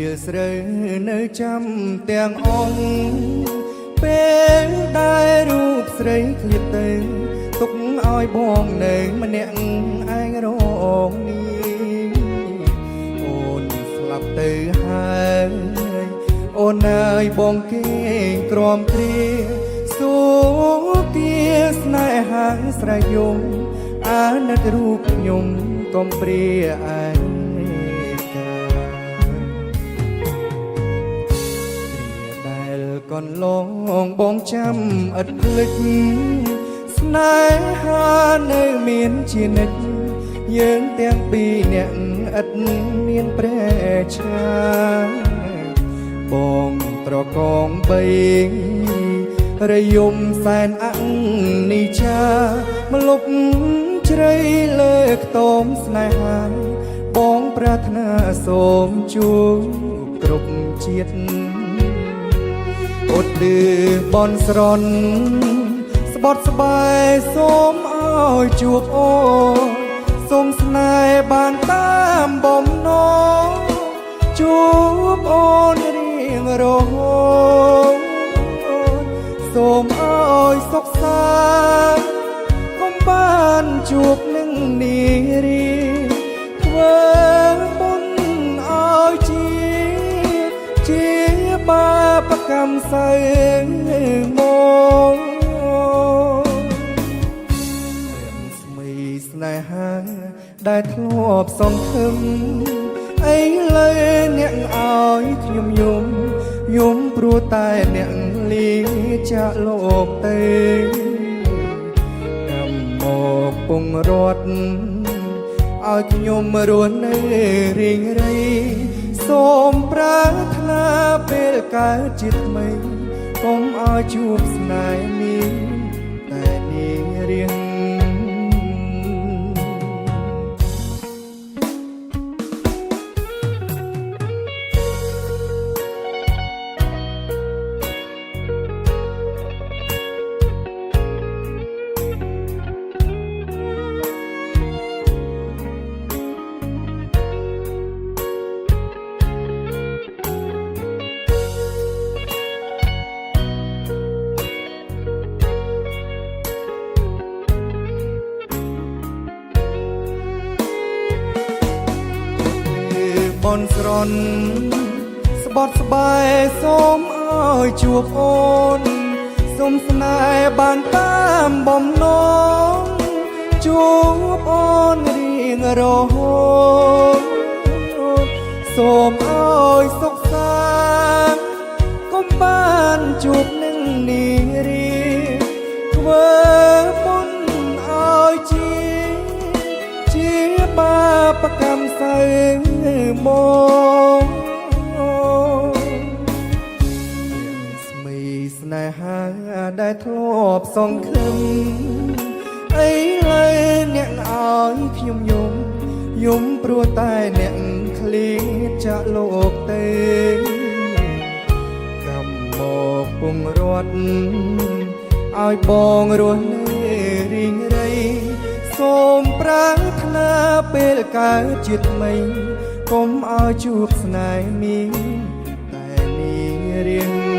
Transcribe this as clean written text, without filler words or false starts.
វាស្រូវនៅចាំទាំងអង្គពេលដែលរូបស្រីឃ្លាតទៅទុកឲ្យបងនៅម្នាក់ឯងរងនេះអូនស្លាប់ទៅហើយអូនអើយបងគេក្រំគ្រាសូគាស្នេហាស្រយំអាណិតរូបខ្ញុំកុំព្រាឯងកន្លងបងចាំឥតភ្លេចស្នេហានៅមានជានិច្ចយើងទាំងពីរនាក់ឥតមានព្រះឆាបងត្រកងបីរយំសែនអនិច្ចាមលុបជ្រៃលើខ្ទមស្នេហាបងប្រាថ្នាសូមជួបគ្រប់ជាតិអត់ឌឺបនស្រន់ស្បត់ស្បាយសូមឲ្យជួបអូនសូមស្នេហ៍បានតាមបំណងជួបអូនរៀងរហូតសូមឲ្យសុខសាន្តកុំបានជួបនឹងនារីធ្វើបុណ្យឲ្យជាបាបកម្មសើមកស្មីស្នេហាដែលធ្លាប់សង្ឃឹមអីលើអ្នកឲ្យខ្ញុំយំព្រោះតែអ្នកលីចាក់លោកទៅកម្មមកពងរត់ឲ្យខ្ញុំរស់នៅរីងរៃសូមប្រាថ្នាពេលកើតជាថ្មីកុំឲ្យជួបស្នេហ៍មានតែនាងរៀងបនស្រន់ស្បត់ស្បាយសូមឲ្យជួបអូនសូមស្នេហ៍បានតាមបំណងជួបអូនរៀងរហូតសូមឲ្យសុខសាន្តកុំបានជួបនឹងនារីធ្វើបុណ្យឲ្យជាបាបកម្មសើមកស្មីស្នេហាដែលធ្លាប់សង្ឃឹមអីលើអ្នកឲ្យខ្ញុំយំព្រោះតែអ្នកឃ្លាតចាក់លោកទៅកម្មមកពងរត់ឲ្យបងរស់នៅរីងរៃសូមប្រាថ្នាពេលកើតជាថ្មីកុំឲ្យជួបស្នេហ៍មានតែនាងរៀង